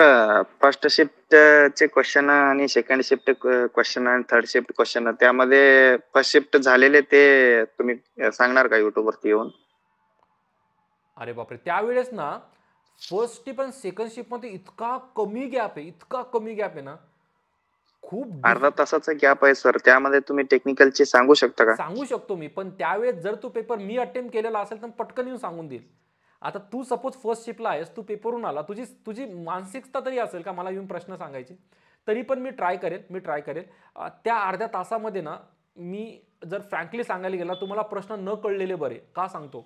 B: फर्स्ट शिफ्ट चे क्वेश्चन आणि सेकंड शिफ्ट क्वेश्चन आणि थर्ड शिफ्ट क्वेश्चन, त्यामध्ये फर्स्ट शिफ्ट झालेले ते तुम्ही सांगणार का युट्यूब वरती येऊन?
A: अरे बापरे, त्यावेळेस ना फर्स्ट शिफ्ट आणि सेकंड शिफ्ट मध्ये इतका कमी गॅप आहे ना, खूप
B: अर्धा तासाचा गॅप आहे सर, त्यामध्ये तुम्ही टेक्निकलचे सांगू शकता का?
A: सांगू शकतो मी. पण त्यावेळेस जर तू पेपर मी अटेम्प्ट केलेला असेल तर पटकन येऊन सांगून देईल. आता तू सपोज फर्स्ट शिफ्टला आहेस, तू पेपरून आला, तुझी मानसिकता तरी असेल का मला येऊन प्रश्न सांगायचे, तरी पण मी ट्राय करेल. त्या अर्ध्या तासामध्ये ना, मी जर फ्रँकली सांगायला गेला, तुम्हाला प्रश्न न कळलेले बरे. का सांगतो,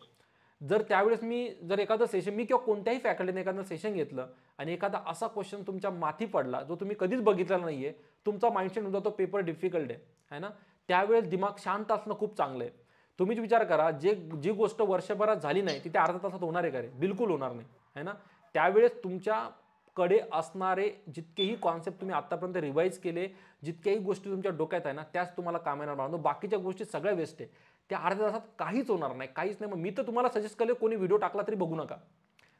A: जर त्यावेळेस मी जर एखादं सेशन, मी किंवा कोणत्याही फॅकल्टीने एखादं सेशन घेतलं आणि एखादा असा क्वेश्चन तुमच्या माथी पडला जो तुम्ही कधीच बघितलेला नाहीये, तुमचा माइंडसेट होऊन जातो पेपर डिफिकल्ट आहे ना, त्यावेळेस दिमाग शांत असणं खूप चांगलं आहे. तुम्हीच विचार करा, जी गोष्ट वर्षभरात झाली नाही ती त्या अर्ध्या तासात होणार आहे का रे? बिलकुल होणार नाही, है ना. त्यावेळेस तुमच्याकडे असणारे जितकेही कॉन्सेप्ट तुम्ही आतापर्यंत रिवाईज केले, जितक्याही गोष्टी तुमच्या डोक्यात आहे ना, त्याच तुम्हाला काम येणार. बाळांनो, बाकीच्या गोष्टी सगळ्या वेस्ट आहे. त्या अर्ध्या तासात काहीच होणार नाही, काहीच नाही. मग मी तर तुम्हाला सजेस्ट केलं, कोणी व्हिडिओ टाकला तरी बघू नका.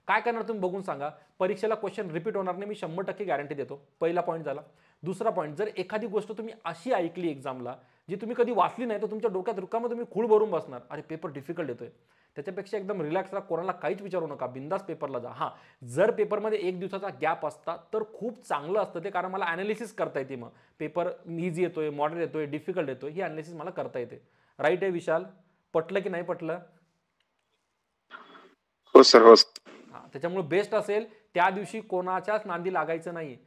A: काय करणार तुम्ही बघून सांगा. परीक्षेला क्वेश्चन रिपीट होणार नाही, मी 100% गॅरंटी देतो. पहिला पॉईंट झाला. दुसरा पॉईंट, जर एखादी गोष्ट तुम्ही अशी ऐकली एक्झामला जी तुम्ही कधी वाचली नाही, तर तुमच्या डोक्यात रुकामं तुम्ही खूळ भरून बसणार, अरे पेपर डिफिकल्ट येतोय. त्याच्यापेक्षा एकदम रिलॅक्स राहा, कोणाला काहीच विचारू नका, बिंदास पेपरला जा. हां, जर पेपरमध्ये 1 दिवसाचा गॅप असता तर खूप चांगलं असतं ते, कारण मला ॲनालिसिस करता येते. मग पेपर इझी येतोय, मॉडरेट येतोय, डिफिकल्ट येतोय, ही ॲनालिसिस मला करता येते. राईट आहे विशाल? पटलं की नाही पटलं?
B: हो सर, हो.
A: हां, त्याच्यामुळे बेस्ट असेल त्या दिवशी कोणाच्याच नांदी लागायचं नाही.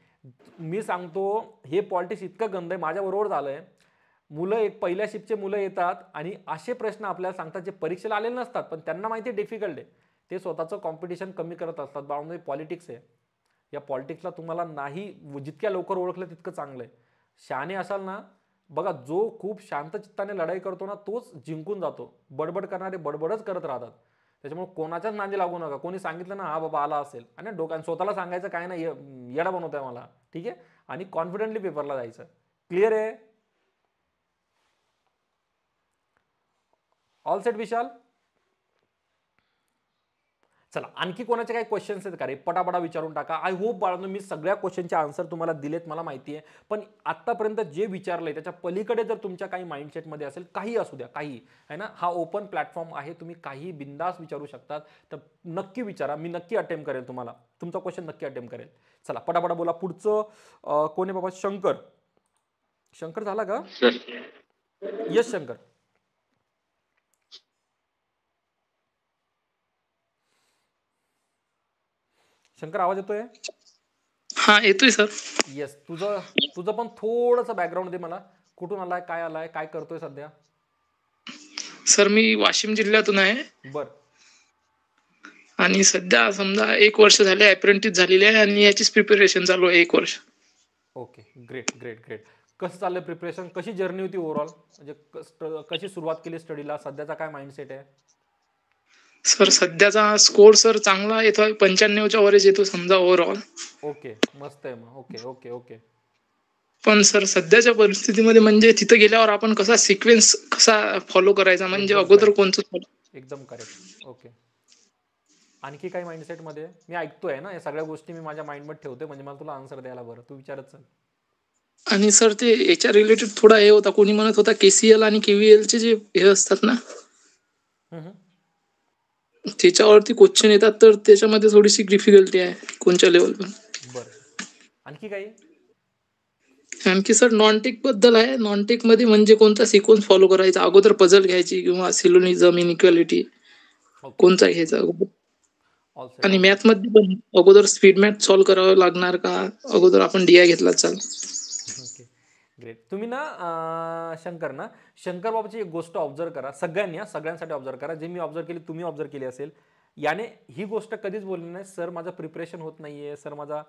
A: मी सांगतो, हे पॉलिटिक्स इतकं गंद आहे, माझ्याबरोबर झालंय. एक पहिल्या शिफ्टचे मुलं येतात आणि असे प्रश्न आपल्याला सांगतात जे परीक्षेला आलेले नसतात, पण त्यांना माहिती आहे डिफिकल्ट आहे. ते स्वतःचं कॉम्पिटिशन कमी करत असतात. बाळांनो, पॉलिटिक्स आहे. या पॉलिटिक्सला तुम्हाला नाही, जितक्या लवकर ओळखलं तितकं चांगलं आहे. शहाणे असाल ना, बघा, जो खूप शांत चित्ताने लढाई करतो ना, तोच जिंकून जातो. बडबड करणारे बडबडच करत राहतात. त्याच्यामुळे कोणाच्याच नांदी लागू नका. कोणी सांगितलं ना, हा बाबा आला असेल, आणि डोक्यात स्वतःला सांगायचं काय नाही, येडा बनवतोय मला, ठीक आहे, आणि कॉन्फिडेंटली पेपरला जायचं. क्लिअर आहे? ऑल सेट विशाल? चला, आणखी कोणाचे काही क्वेश्चन्स आहेत का रे? पटापटा विचारून टाका. आय होप बाळांनो, मी सगळ्या क्वेश्चनचे आन्सर तुम्हाला दिलेत, मला माहिती आहे. पण आतापर्यंत जे विचारलंय त्याच्या पलीकडे जर तुमच्या काही माइंडसेटमध्ये असेल, काही असू द्या, काही, है ना, हा ओपन प्लॅटफॉर्म आहे, तुम्ही काही बिंदास विचारू शकतात. तर नक्की विचारा, मी नक्की अटेम्प्ट करेल, तुम्हाला तुमचा क्वेश्चन नक्की अटेम्प्ट करेल. चला, पटापटा बोला. पुढचं कोण आहे बाबा? शंकर. शंकर झाला का?
B: Sir
A: yes Shankar. शंकर आवाज येतोय?
E: हा येतोय सर.
A: येस. तुझं तुझं पण थोडंसं बॅकग्राऊंड दे मला. कुठून आलाय, काय करतोय सध्या?
E: सर मी वाशिम जिल्ह्यातून आहे
A: बर.
E: आणि सध्या समजा 1 वर्ष झाले अप्रेंटिस झालेली आहे आणि याचीच प्रिपरेशन चालू आहे 1 वर्ष.
A: ओके. Great great great. कसं चाललंय प्रिपरेशन? कशी जर्नी होती ओव्हरऑल? म्हणजे कशी सुरुवात केली स्टडीला? सध्याचा काय माइंडसेट आहे?
E: सर सध्याचा स्कोर सर चांगला येतोय, 95च्या वरच येतो समजा ओव्हरऑल.
A: ओके. मस्त आहे मग. Okay okay okay.
E: पण सर सध्याच्या परिस्थितीमध्ये म्हणजे तिथं गेल्यावर आपण कसा सिक्वेन्स कसा फॉलो करायचा, म्हणजे
A: एकदम
E: अगोदर
A: करेक्ट.
E: कोणतं
A: एकदम करेक्ट. ओके. आणखी काय माइंडसेट मध्ये? मी ऐकतोय ना, या सगळ्या गोष्टी मी माझ्या माइंडमध्ये ठेवते म्हणजे मला तुला आन्सर द्यायला बरं. तू विचारत चल.
E: आणि सर ते याच्या रिलेटेड थोडा हे होता, कोणी म्हणत होता KCL आणि KVL चे जे हे असतात ना
A: हम्म.
E: त्याच्यावरती क्वेश्चन येतात, तर त्याच्यामध्ये थोडीशी डिफिकल्टी आहे कोणत्या लेवल पण.
A: बरं. आणखी काही?
E: आणखी सर नॉन-टेक बद्दल आहे. नॉन-टेक मध्ये म्हणजे कोणता सिक्वेन्स फॉलो करायचा, अगोदर पझल घ्यायची किंवा सिलोनिझम, इनइक्वालिटी
A: ओके.
E: कोणता घ्यायचा अगोदर.
A: ऑल सेट
E: आणि
A: ऑल सेट.
E: मॅथ मध्ये पण अगोदर स्पीड मॅथ सॉल्व्ह करावं लागणार का, अगोदर आपण DI घेतला चाल.
A: ओके. ग्रेट. तुम्ही ना शंकर ना, शंकर बाबाची एक गोष्ट ऑब्झर्व करा सगळ्यांनी, सगळ्यांसाठी ऑब्झर्व करा. जे मी ऑब्झर्व केली तुम्ही ऑब्झर्व केली असेल. याने ही गोष्ट कधीच बोलली नाही, सर माझं प्रिपरेशन होत नाहीये, सर माझा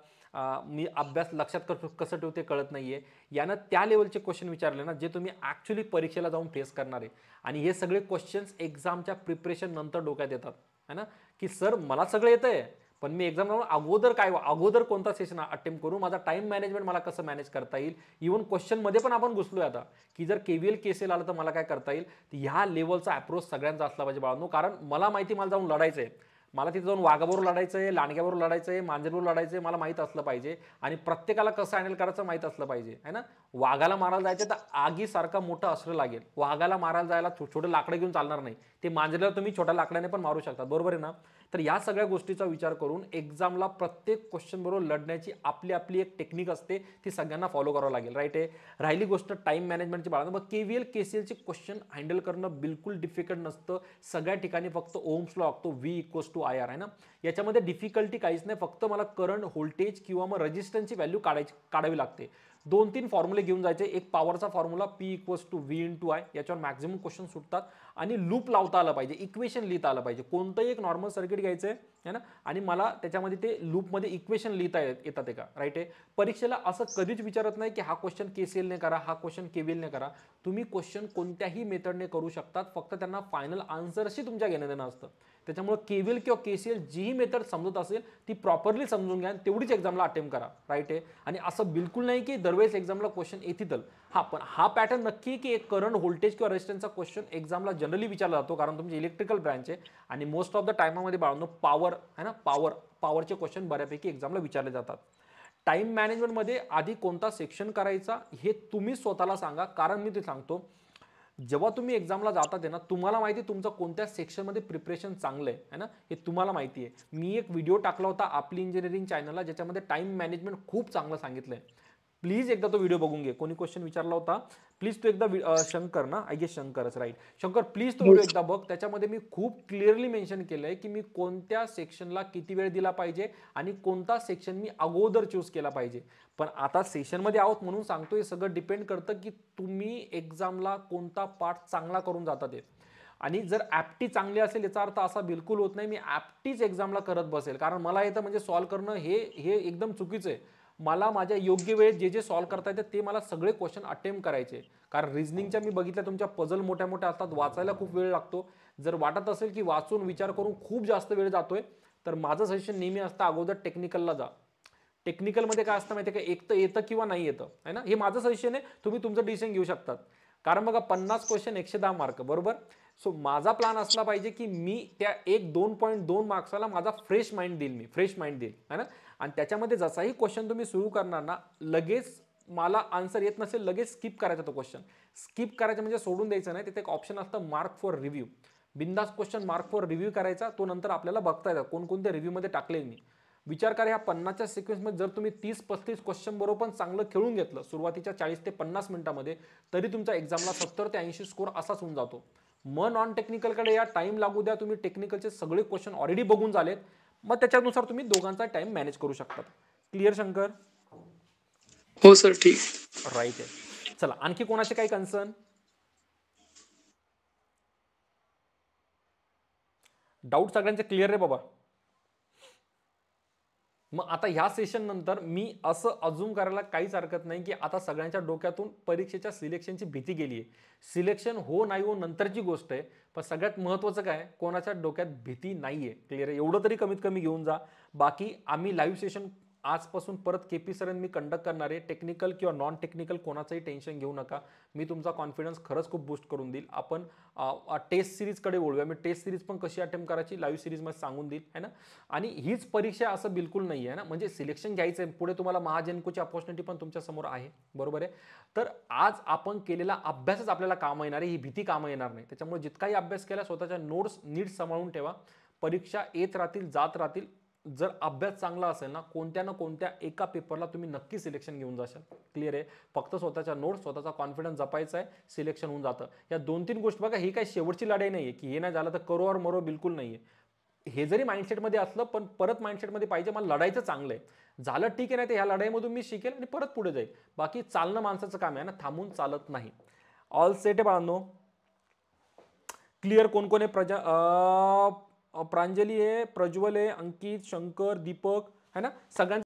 A: मी अभ्यास लक्षात कसं ठेवते कळत नाहीये. यानं त्या लेवलचे क्वेश्चन विचारले ना, जे तुम्ही ऍक्च्युली परीक्षेला जाऊन फेस करणार आहे. आणि हे सगळे क्वेश्चन्स एक्झामच्या प्रिपरेशन नंतर डोक्यात येतात है ना, की सर मला सगळं येतंय, पण मी एक्झाम अगोदर कोणता सेशन अटेम्प्ट करू, माझा टाइम मॅनेजमेंट मला कसं मॅनेज करता येईल. इव्हन क्वेश्चनमध्ये पण आपण घुसलोय आता, की जर KVL KCL आलं तर मला काय करता येईल. ह्या लेवलचा अप्रोच सगळ्यांचा असला पाहिजे बाळांनो. कारण मला माहिती मला जाऊन लढायचं आहे, मला तिथे जाऊन वाघाबरोबर लढायचं आहे, लांडग्याबरोबर लढायचं आहे, मांजरबरोबर लढायचं आहे, मला माहीत असलं पाहिजे. आणि प्रत्येकाला कसं हँडल करायचं माहीत असलं पाहिजे है ना. वाघाला मारायला जायचं तर आगीसारखं मोठं अस्त्र लागेल. वाघाला मारायला जायला छोटे लाकडं घेऊन चालणार नाही. ते मांजरीला तुम्ही छोट्या लाकडाने पण मारू शकतात, बरोबर आहे ना. तर या सगळ्या गोष्टीचा विचार करून एक्झामला प्रत्येक क्वेश्चन बरोबर लढण्याची आपली आपली एक टेक्निक असते, ती सगळ्यांना फॉलो करावं लागेल. राईट आहे. राहिली गोष्ट टाइम मॅनेजमेंटची बाळा, मग KVL KCLचे क्वेश्चन हँडल करणं बिलकुल डिफिकल्ट नसतं. सगळ्या ठिकाणी फक्त ओम्स लॉ लागतो, V=IR आहे ना. याच्यामध्ये डिफिकल्टी काहीच नाही, फक्त मला करंट, व्होल्टेज किंवा मग रेजिस्टन्सची व्हॅल्यू काढावी लागते. 2-3 फॉर्म्युले घेऊन जायचे. एक पॉवरचा फॉर्म्युला P=V×I, याच्यावर मॅक्झिमम क्वेश्चन सुटतात. आणि लूप लावता आलं पाहिजे, इक्वेशन लिहिता आलं पाहिजे. कोणतंही एक नॉर्मल सर्किट घ्यायचं आहे ना, आणि मला त्याच्यामध्ये ते लूपमध्ये इक्वेशन लिहिता येतात का, राईट आहे. परीक्षेला असं कधीच विचारत नाही की हा क्वेश्चन KCL ने करा, हा क्वेश्चन KVL ने करा. तुम्ही क्वेश्चन कोणत्याही मेथडने करू शकतात, फक्त त्यांना फायनल आन्सरशी तुमच्या घेणं देणं असतं. त्याच्यामुळे KVL किंवा KCL जी मेथड समजत असेल ती प्रॉपरली समजून घ्या, तेवढीच एक्झामला अटेम्प्ट करा. राईट आहे. आणि असं बिलकुल नाही की दरवेळेस एक्झामला क्वेश्चन येतील. हा, पण हा पॅटर्न नक्की की एक करंट, व्होल्टेज किंवा रेजिस्टन्सचा क्वेश्चन एक्झामला जनरली विचारला जातो, कारण तुमची इलेक्ट्रिकल ब्रांच आहे. आणि मोस्ट ऑफ द टाइमामध्ये बाळांनो पॉवर आहे ना, पॉवरचे क्वेश्चन बऱ्यापैकी एक्झामला विचारले जातात. टाइम मॅनेजमेंटमध्ये आधी कोणता सेक्शन करायचा हे तुम्ही स्वतःला सांगा. कारण मी ते सांगतो, जेव्हा तुम्ही एक्झामला जातात ना, तुम्हाला माहिती तुमचं कोणत्या सेक्शनमध्ये प्रिपरेशन चांगलं आहे ना, हे तुम्हाला माहिती आहे. मी एक व्हिडिओ टाकला होता आपली इंजिनिअरिंग चॅनलला, ज्याच्यामध्ये टाइम मॅनेजमेंट खूप चांगलं सांगितलंय. प्लीज एकदा तो व्हिडिओ बघून घे. कोणी क्वेश्चन विचारला होता, प्लीज तो एकदा शंकर ना, आय गेस शंकरच, राईट. शंकर प्लीज तो व्हिडिओ एकदा बघ. त्याच्यामध्ये मी खूप क्लिअरली मेन्शन केलंय की मी कोणत्या सेक्शनला किती वेळ दिला पाहिजे आणि कोणता सेक्शन मी अगोदर चूज केला पाहिजे. पण आता सेशनमध्ये आहोत म्हणून सांगतोय, सगळं डिपेंड करतं की तुम्ही एक्झामला कोणता पार्ट चांगला करून जातात ते. आणि जर ॲप्टी चांगली असेल याचा अर्थ असा बिलकुल होत नाही मी ॲप्टीच एक्झामला करत बसेल, कारण मला येतं म्हणजे सॉल्व्ह करणं हे एकदम चुकीचं आहे. मला माझ्या योग्य वेळेत जे सॉल्व्ह करता येतं ते मला सगळे क्वेश्चन अटेम्प्ट करायचे. कारण रिझनिंगच्या मी बघितल्या तुमच्या पझल मोठ्या असतात, वाचायला खूप वेळ लागतो. जर वाटत असेल की वाचून विचार करून खूप जास्त वेळ जातोय, तर माझं सजेशन नेहमी असतं अगोदर टेक्निकलला जा. टेक्निकलमध्ये काय असतं माहिती आहे का, एक तर येतं किंवा नाही येतं आहे ना. हे माझं सजेशन आहे, तुम्ही तुमचं डिसिजन घेऊ शकतात. कारण बघा 50 क्वेश्चन 110 मार्क, बरोबर. सो माझा प्लॅन असला पाहिजे की मी त्या 2.2 मार्क्सला माझा फ्रेश माइंड देईल है ना. आणि त्याच्यामध्ये जसाही क्वेश्चन तुम्ही सुरू करणार ना, लगेच मला आन्सर येत नसेल लगेच स्किप करायचा तो क्वेश्चन. स्किप करायचं म्हणजे सोडून द्यायचं नाही. तिथे एक ऑप्शन असतं मार्क फॉर रिव्ह्यू. बिंदास क्वेश्चन मार्क फॉर रिव्ह्यू करायचा, तो नंतर आपल्याला बघता येतात कोणकोणत्या रिव्ह्यूमध्ये टाकले मी. विचार करा, ह्या 50च्या सिक्वेन्समध्ये जर तुम्ही 30-35 क्वेश्चन बरोबर पण चांगलं खेळून घेतलं सुरुवातीच्या 40 ते 50 मिनिटांमध्ये, तरी तुमच्या एक्झामला 70 ते 80 स्कोर असाच होऊन जातो. मग नॉन टेक्निकलकडे या, टाइम लागू द्या, तुम्ही टेक्निकलचे सगळे क्वेश्चन ऑलरेडी बघून झालेत, मग त्याच्यानुसार तुम्ही दोघांचा टाइम मॅनेज करू शकतात. क्लिअर शंकर?
E: हो सर, ठीक.
A: राईट आहे. चला, आणखी कोणाचे काही कन्सर्न, डाऊट सगळ्यांचे क्लिअर रे बाबा? मग आता ह्या सेशन नंतर मी असं अजून करायला काहीच हरकत नाही की आता सगळ्यांच्या डोक्यातून परीक्षेच्या सिलेक्शनची भीती गेली आहे. सिलेक्शन हो नाही हो नंतरची गोष्ट आहे, पण सगळ्यात महत्त्वाचं काय, कोणाच्या डोक्यात भीती नाहीये. क्लिअर आहे? एवढं तरी कमीत कमी घेऊन जा. बाकी आम्ही लाईव्ह सेशन आजपासून परत केपी सर मी कंडक्ट करणार आहे. टेक्निकल किंवा नॉन टेक्निकल कोणाचंही टेन्शन घेऊ नका. मी तुमचा कॉन्फिडन्स खरंच खूप बूस्ट करून देईल. आपण टेस्ट सिरीजकडे वळूया. मी टेस्ट सिरीज पण कशी अटेम्प्ट करायची लाईव्ह सिरीजमध्ये सांगून देईल, है ना. आणि हीच परीक्षा असं बिलकुल नाही आहे ना, म्हणजे सिलेक्शन घ्यायचं आहे, पुढे तुम्हाला महाजनकोची अपॉर्च्युनिटी पण तुमच्या समोर आहे, बरोबर आहे. तर आज आपण केलेला अभ्यासच आपल्याला कामं येणार आहे, ही भीती कामं येणार नाही. त्याच्यामुळे जितकाही अभ्यास केला स्वतःच्या नोट्स नीट सांभाळून ठेवा. परीक्षा येत राहतील, जात राहतील. जर अभ्यास चांगला असेल ना, कोणत्या ना कोणत्या एका पेपरला तुम्ही नक्की सिलेक्शन घेऊन जाशाल. क्लिअर आहे? फक्त स्वतःच्या नोट्स, स्वतःचा कॉन्फिडन्स जपायचा आहे, सिलेक्शन होऊन जातं. या 2-3 गोष्टी बघा, ही काही शेवटची लढाई नाही आहे की हे नाही झालं तर करो और मरो, बिलकुल नाही आहे. हे जरी माइंडसेटमध्ये असलं, पण परत माइंडसेटमध्ये पाहिजे मला लढायचं चांगलं आहे. झालं ठीक आहे, नाही तर ह्या लढाईमधून मी शिकेल आणि परत पुढे जाईल. बाकी चालणं माणसाचं काम आहे ना, थांबून चालत नाही. ऑल सेट आहे बाळांनो? क्लिअर? कोण कोण आहे? प्रांजली आहे, प्रज्वल आहे, अंकित, शंकर, दीपक, है ना, सगळ्यांचं